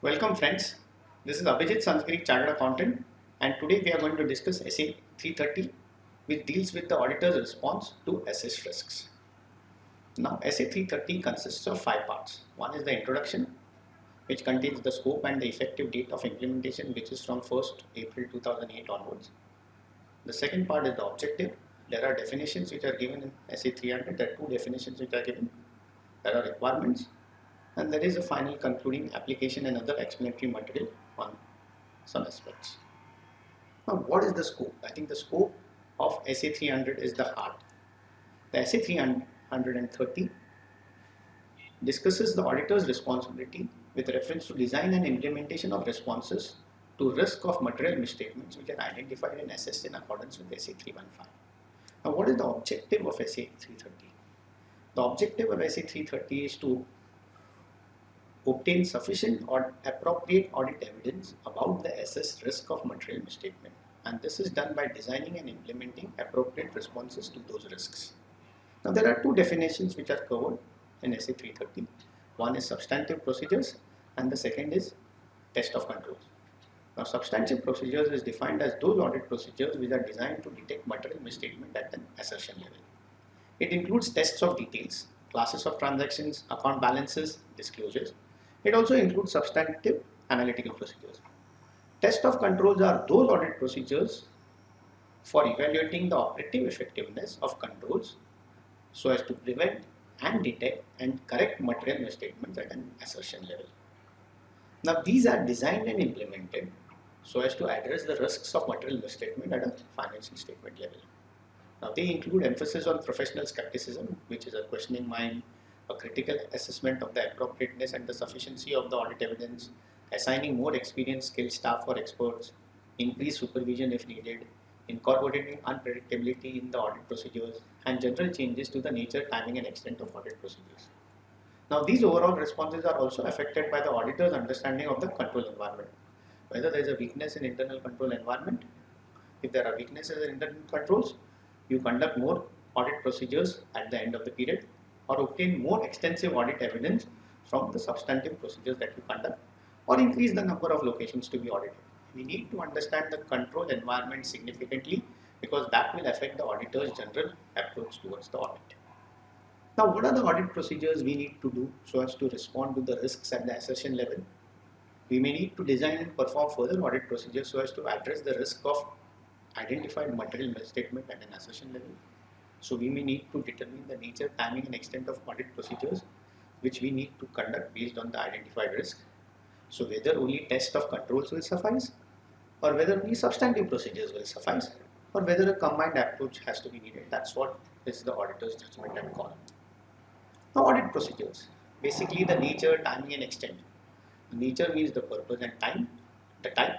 Welcome friends, this is Abhijit Sanzagiri, Chartered Accountant, and today we are going to discuss SA 330 which deals with the auditor's response to assessed risks. Now SA 330 consists of 5 parts. One is the introduction, which contains the scope and the effective date of implementation, which is from 1st April 2008 onwards. The second part is the objective. There are definitions which are given in SA 300. There are 2 definitions which are given. There are requirements, and there is a final concluding application and other explanatory material on some aspects. Now, what is the scope? I think the scope of SA 300 is the heart. The SA 330 discusses the auditor's responsibility with reference to design and implementation of responses to risk of material misstatements which are identified and assessed in accordance with SA 315. Now, what is the objective of SA 330? The objective of SA 330 is to obtain sufficient or appropriate audit evidence about the assessed risk of material misstatement, and this is done by designing and implementing appropriate responses to those risks. Now there are 2 definitions which are covered in SA 330. One is substantive procedures and the second is test of controls. Now substantive procedures is defined as those audit procedures which are designed to detect material misstatement at an assertion level. It includes tests of details, classes of transactions, account balances, disclosures. It also includes substantive analytical procedures. Test of controls are those audit procedures for evaluating the operative effectiveness of controls so as to prevent and detect and correct material misstatements at an assertion level. Now these are designed and implemented so as to address the risks of material misstatement at a financial statement level. Now they include emphasis on professional skepticism, which is a questioning mind, a critical assessment of the appropriateness and the sufficiency of the audit evidence, assigning more experienced skilled staff or experts, increased supervision if needed, incorporating unpredictability in the audit procedures, and general changes to the nature, timing and extent of audit procedures. Now these overall responses are also affected by the auditor's understanding of the control environment. Whether there is a weakness in internal control environment, if there are weaknesses in internal controls, you conduct more audit procedures at the end of the period or obtain more extensive audit evidence from the substantive procedures that you conduct or increase the number of locations to be audited. We need to understand the control environment significantly because that will affect the auditor's general approach towards the audit. Now, what are the audit procedures we need to do so as to respond to the risks at the assertion level? We may need to design and perform further audit procedures so as to address the risk of identified material misstatement at an assertion level. So we may need to determine the nature, timing and extent of audit procedures which we need to conduct based on the identified risk. So whether only test of controls will suffice or whether only substantive procedures will suffice or whether a combined approach has to be needed. That's what is the auditor's judgment and call. Now audit procedures, basically the nature, timing and extent. The nature means the purpose and time, the type.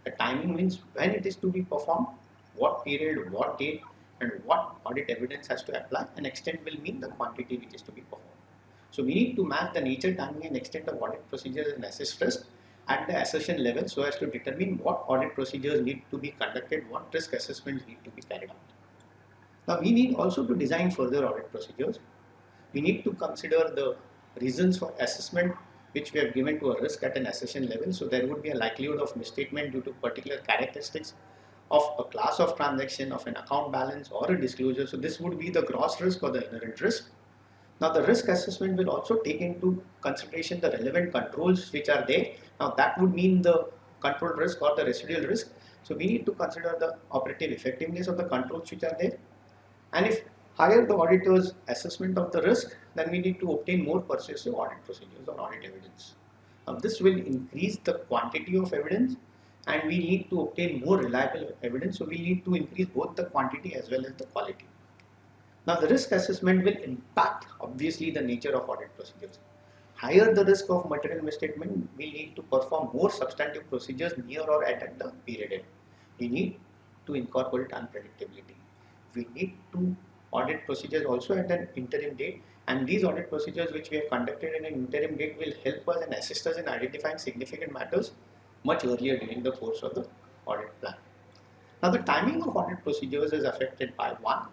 The timing means when it is to be performed, what period, what date, and what audit evidence has to apply, and extent will mean the quantity which is to be performed. So we need to map the nature, timing, and extent of audit procedures and assess risk at the assertion level so as to determine what audit procedures need to be conducted, what risk assessments need to be carried out. Now we need also to design further audit procedures. We need to consider the reasons for assessment which we have given to a risk at an assertion level. So there would be a likelihood of misstatement due to particular characteristics of a class of transaction, of an account balance or a disclosure. So this would be the gross risk or the inherent risk. Now the risk assessment will also take into consideration the relevant controls which are there. Now that would mean the control risk or the residual risk. So we need to consider the operative effectiveness of the controls which are there. And if higher the auditor's assessment of the risk, then we need to obtain more persuasive audit procedures or audit evidence. Now this will increase the quantity of evidence and we need to obtain more reliable evidence. So we need to increase both the quantity as well as the quality. Now the risk assessment will impact obviously the nature of audit procedures. Higher the risk of material misstatement, we need to perform more substantive procedures near or at the period end. We need to incorporate unpredictability. We need to audit procedures also at an interim date, and these audit procedures which we have conducted in an interim date will help us and assist us in identifying significant matters much earlier during the course of the audit plan. Now the timing of audit procedures is affected by one,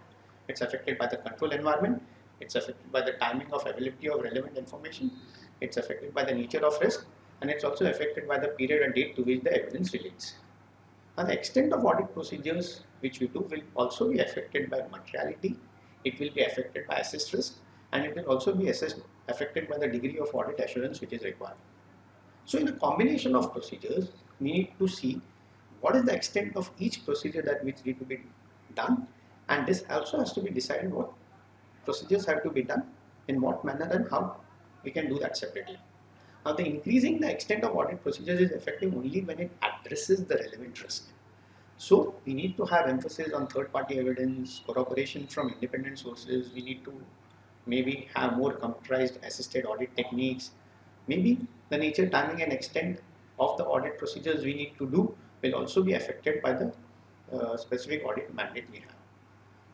it's affected by the control environment, it's affected by the timing of availability of relevant information, it's affected by the nature of risk, and it's also affected by the period and date to which the evidence relates. And the extent of audit procedures which we do will also be affected by materiality, it will be affected by assessed risk, and it will also be affected by the degree of audit assurance which is required. So in a combination of procedures, we need to see what is the extent of each procedure that which need to be done, and this also has to be decided what procedures have to be done, in what manner and how we can do that separately. Now the increasing the extent of audit procedures is effective only when it addresses the relevant risk. So we need to have emphasis on third-party evidence, corroboration from independent sources. We need to maybe have more computerized assisted audit techniques. Maybe the nature, timing and extent of the audit procedures we need to do will also be affected by the specific audit mandate we have.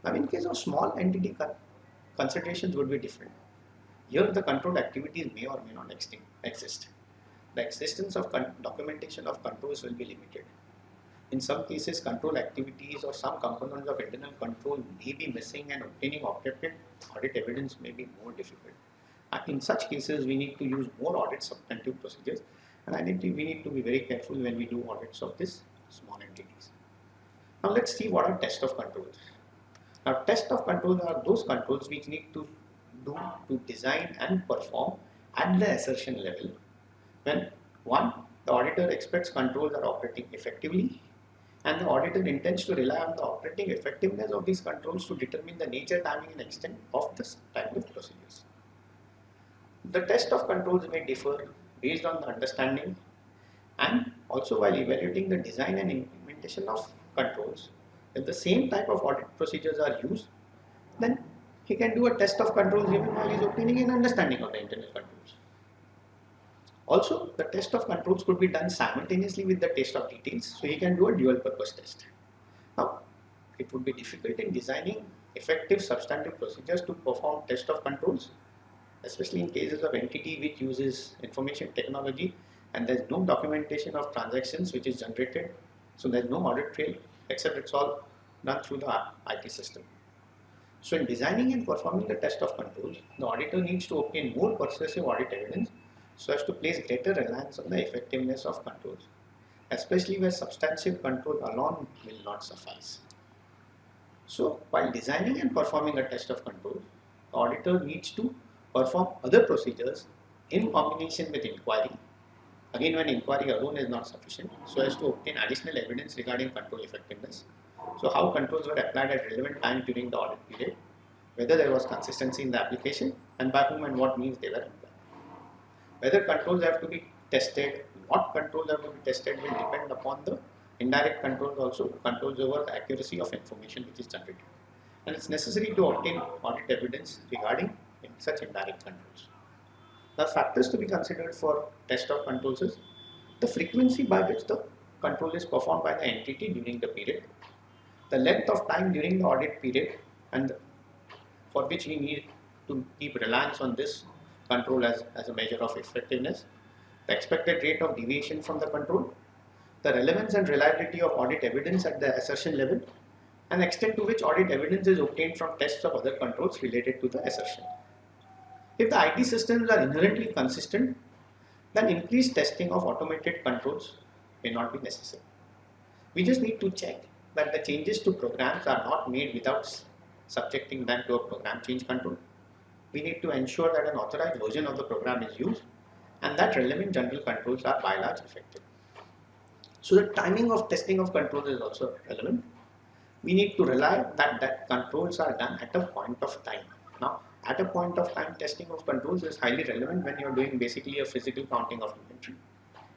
Now in case of small entity considerations would be different. Here the controlled activities may or may not exist. The existence of documentation of controls will be limited. In some cases, control activities or some components of internal control may be missing, and obtaining appropriate audit evidence may be more difficult. In such cases, we need to use more audit substantive procedures, and I think we need to be very careful when we do audits of these small entities. Now let's see what are tests of controls. Now tests of controls are those controls which need to do to design and perform at the assertion level when one, the auditor expects controls are operating effectively, and the auditor intends to rely on the operating effectiveness of these controls to determine the nature, timing and extent of the substantive procedures. The test of controls may differ based on the understanding, and also while evaluating the design and implementation of controls, if the same type of audit procedures are used, then he can do a test of controls even while he is obtaining an understanding of the internal controls. Also, the test of controls could be done simultaneously with the test of details, so he can do a dual purpose test. Now, it would be difficult in designing effective substantive procedures to perform test of controls, especially in cases of entity which uses information technology and there is no documentation of transactions which is generated, so there is no audit trail except it's all done through the IT system. So in designing and performing the test of controls, the auditor needs to obtain more persuasive audit evidence so as to place greater reliance on the effectiveness of controls, especially where substantive control alone will not suffice. So while designing and performing a test of control, the auditor needs to perform other procedures in combination with inquiry, again when inquiry alone is not sufficient, so as to obtain additional evidence regarding control effectiveness. So how controls were applied at relevant time during the audit period, whether there was consistency in the application, and by whom and what means they were applied. Whether controls have to be tested, what controls have to be tested will depend upon the indirect controls also, controls over the accuracy of information which is generated. And it's necessary to obtain audit evidence regarding such indirect controls. The factors to be considered for test of controls is the frequency by which the control is performed by the entity during the period, the length of time during the audit period, and for which we need to keep reliance on this control as a measure of effectiveness, the expected rate of deviation from the control, the relevance and reliability of audit evidence at the assertion level, and the extent to which audit evidence is obtained from tests of other controls related to the assertion. If the IT systems are inherently consistent, then increased testing of automated controls may not be necessary. We just need to check that the changes to programs are not made without subjecting them to a program change control. We need to ensure that an authorized version of the program is used and that relevant general controls are by and large effective. So the timing of testing of controls is also relevant. We need to rely that controls are done at a point of time. Now, at a point of time, testing of controls is highly relevant when you're doing basically a physical counting of inventory,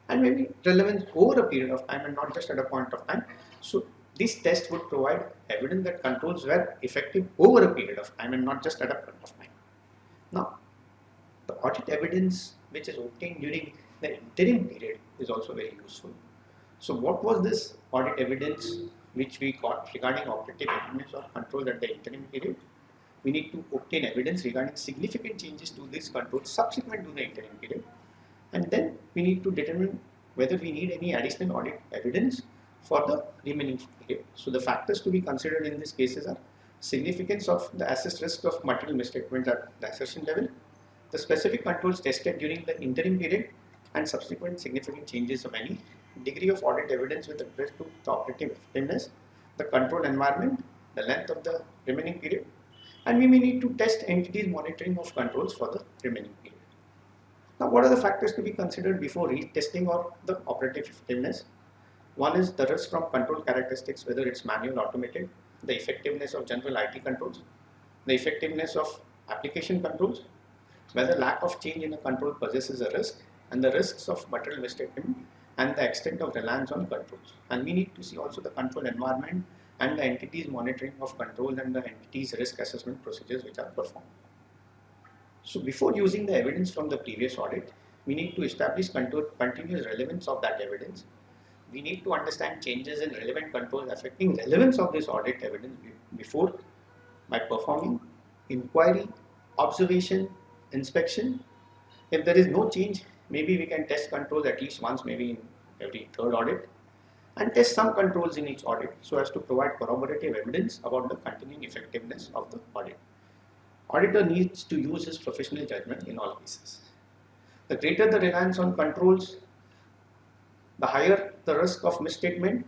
and maybe relevant over a period of time and not just at a point of time. So this test would provide evidence that controls were effective over a period of time and not just at a point of time. Now, the audit evidence which is obtained during the interim period is also very useful. So what was this audit evidence which we got regarding operative effectiveness or control at the interim period? We need to obtain evidence regarding significant changes to these controls subsequent to the interim period, and then we need to determine whether we need any additional audit evidence for the remaining period. So the factors to be considered in these cases are significance of the assessed risk of material misstatements at the assertion level, the specific controls tested during the interim period, and subsequent significant changes of any degree of audit evidence with respect to the operative effectiveness, the control environment, the length of the remaining period, and we may need to test entities monitoring of controls for the remaining period. Now, what are the factors to be considered before retesting or the operative effectiveness? One is the risk from control characteristics, whether it's manual or automated, the effectiveness of general IT controls, the effectiveness of application controls, whether lack of change in a control possesses a risk, and the risks of material misstatement and the extent of reliance on controls. And we need to see also the control environment and the entities monitoring of control and the entities risk assessment procedures which are performed. So before using the evidence from the previous audit, we need to establish continuous relevance of that evidence. We need to understand changes in relevant controls affecting relevance of this audit evidence before by performing inquiry, observation, inspection. If there is no change, maybe we can test controls at least once, maybe in every third audit, and test some controls in each audit so as to provide corroborative evidence about the continuing effectiveness of the audit. Auditor needs to use his professional judgment in all cases. The greater the reliance on controls, the higher the risk of misstatement,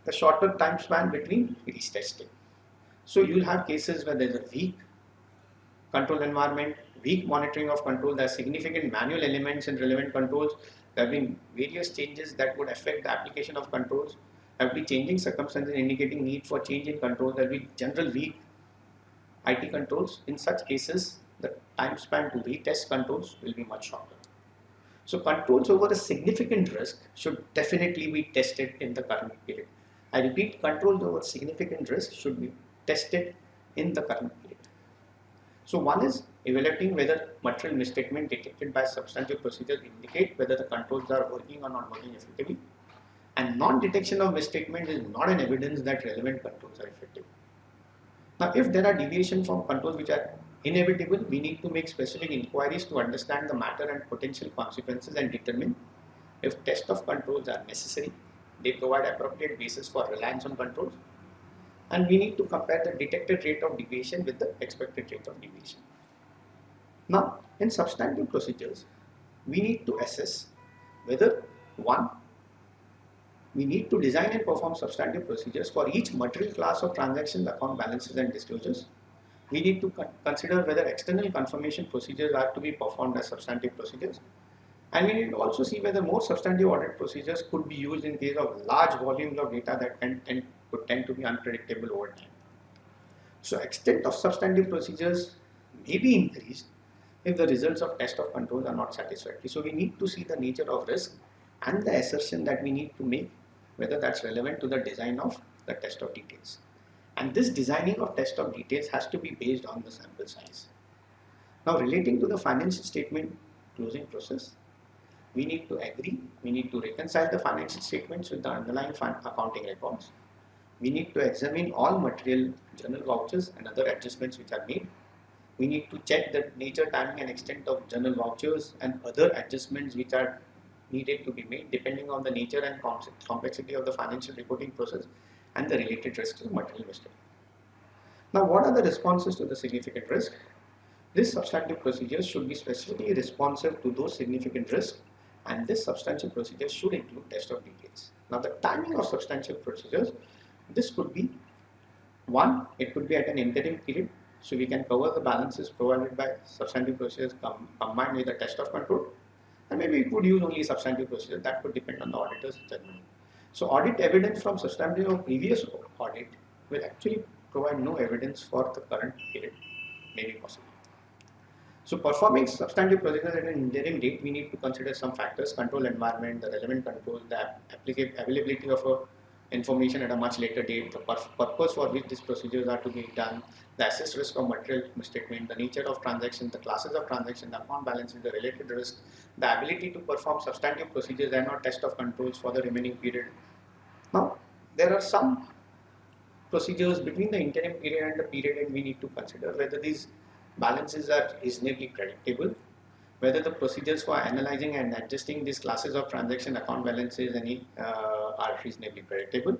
the shorter time span between retesting. So you'll have cases where there's a weak control environment, weak monitoring of control, there are significant manual elements in relevant controls, there have been various changes that would affect the application of controls, there will be changing circumstances indicating need for change in control, there will be general weak IT controls. In such cases, the time span to retest controls will be much shorter. So controls over a significant risk should definitely be tested in the current period. I repeat, controls over significant risk should be tested in the current period. So one is evaluating whether material misstatement detected by substantive procedures indicate whether the controls are working or not working effectively. And non-detection of misstatement is not an evidence that relevant controls are effective. Now, if there are deviations from controls which are inevitable, we need to make specific inquiries to understand the matter and potential consequences and determine if test of controls are necessary. They provide appropriate basis for reliance on controls, and we need to compare the detected rate of deviation with the expected rate of deviation. Now, in substantive procedures, we need to assess whether one, we need to design and perform substantive procedures for each material class of transactions, account balances and disclosures. We need to consider whether external confirmation procedures are to be performed as substantive procedures. And we need to also see whether more substantive audit procedures could be used in case of large volumes of data that could tend to be unpredictable over time. So extent of substantive procedures may be increased if the results of test of controls are not satisfactory. So we need to see the nature of risk and the assertion that we need to make, whether that's relevant to the design of the test of details. And this designing of test of details has to be based on the sample size. Now, relating to the financial statement closing process, we need to agree, we need to reconcile the financial statements with the underlying accounting records. We need to examine all material journal vouchers and other adjustments which are made. We need to check the nature, timing and extent of journal vouchers and other adjustments which are needed to be made depending on the nature and complexity of the financial reporting process and the related risks of material mistake. Now, what are the responses to the significant risk? This substantive procedure should be specifically responsive to those significant risks, and this substantive procedure should include test of details. Now, the timing of substantive procedures, this could be one, it could be at an interim period, so we can cover the balances provided by substantive procedures combined with the test of control, and maybe we could use only substantive procedure. That could depend on the auditor's judgment. So audit evidence from substantive or previous audit will actually provide no evidence for the current period, may be possible. So performing substantive procedures at an interim date, we need to consider some factors: control environment, the relevant control, the availability of information at a much later date, the purpose for which these procedures are to be done, the assessed risk of material misstatement, the nature of transaction, the classes of transaction, the account balances, the related risk, the ability to perform substantive procedures and or test of controls for the remaining period. Now, there are some procedures between the interim period and the period, and we need to consider whether these balances are reasonably predictable, whether the procedures for analyzing and adjusting these classes of transaction account balances are reasonably predictable,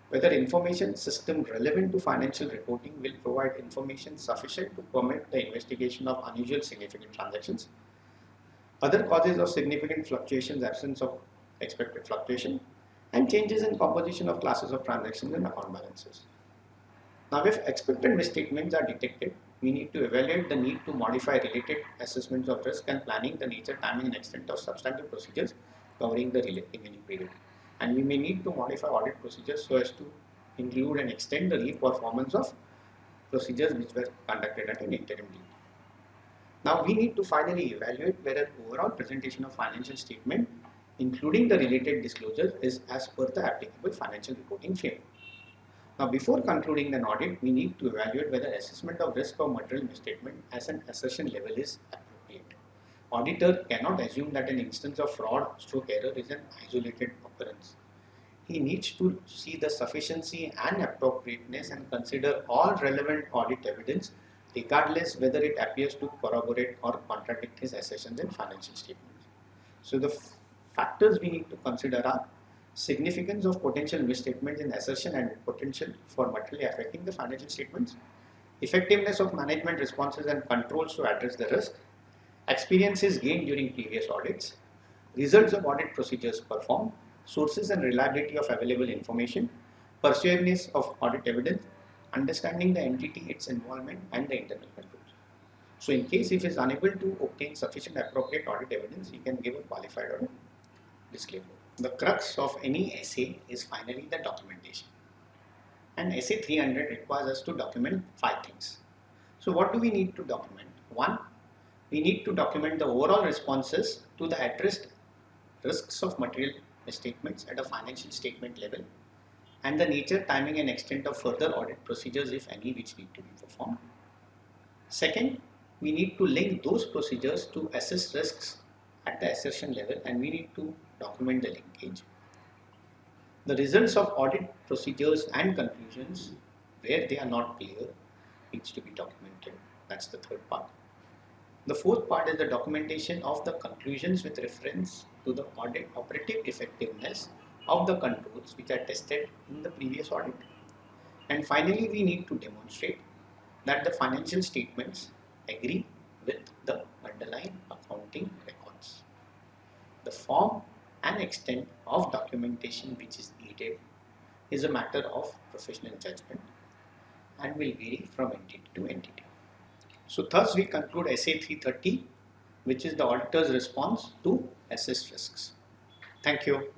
whether information system relevant to financial reporting will provide information sufficient to permit the investigation of unusual significant transactions, Other causes of significant fluctuations, absence of expected fluctuation, and changes in composition of classes of transactions and account balances. Now, if expected misstatements are detected, we need to evaluate the need to modify related assessments of risk and planning the nature, timing, and extent of substantive procedures covering the remaining period. And we may need to modify audit procedures so as to include and extend the re-performance of procedures which were conducted at an interim date. Now, we need to finally evaluate whether overall presentation of financial statement, including the related disclosures, is as per the applicable financial reporting framework. Now, before concluding an audit, we need to evaluate whether assessment of risk of material misstatement as an assertion level is appropriate. Auditor cannot assume that an instance of fraud stroke error is an isolated occurrence. He needs to see the sufficiency and appropriateness and consider all relevant audit evidence, regardless whether it appears to corroborate or contradict his assertions in financial statements. So the factors we need to consider are significance of potential misstatements in assertion and potential for materially affecting the financial statements, effectiveness of management responses and controls to address the risk, experiences gained during previous audits, results of audit procedures performed, sources and reliability of available information, persuasiveness of audit evidence, understanding the entity, its involvement, and the internal controls. So in case if he is unable to obtain sufficient appropriate audit evidence, he can give a qualified audit disclaimer. The crux of any essay is finally the documentation. And essay 300 requires us to document 5 things. So what do we need to document? 1. We need to document the overall responses to the addressed risks of material misstatements at a financial statement level and the nature, timing and extent of further audit procedures, if any, which need to be performed. Second, we need to link those procedures to assess risks at the assertion level and we need to document the linkage. The results of audit procedures and conclusions where they are not clear needs to be documented. That's the third part. The fourth part is the documentation of the conclusions with reference to the audit operative effectiveness of the controls which are tested in the previous audit. And finally, we need to demonstrate that the financial statements agree with the underlying accounting records. The form and extent of documentation which is needed is a matter of professional judgment and will vary from entity to entity. So thus we conclude essay 330, which is the auditor's response to assessed risks. Thank you.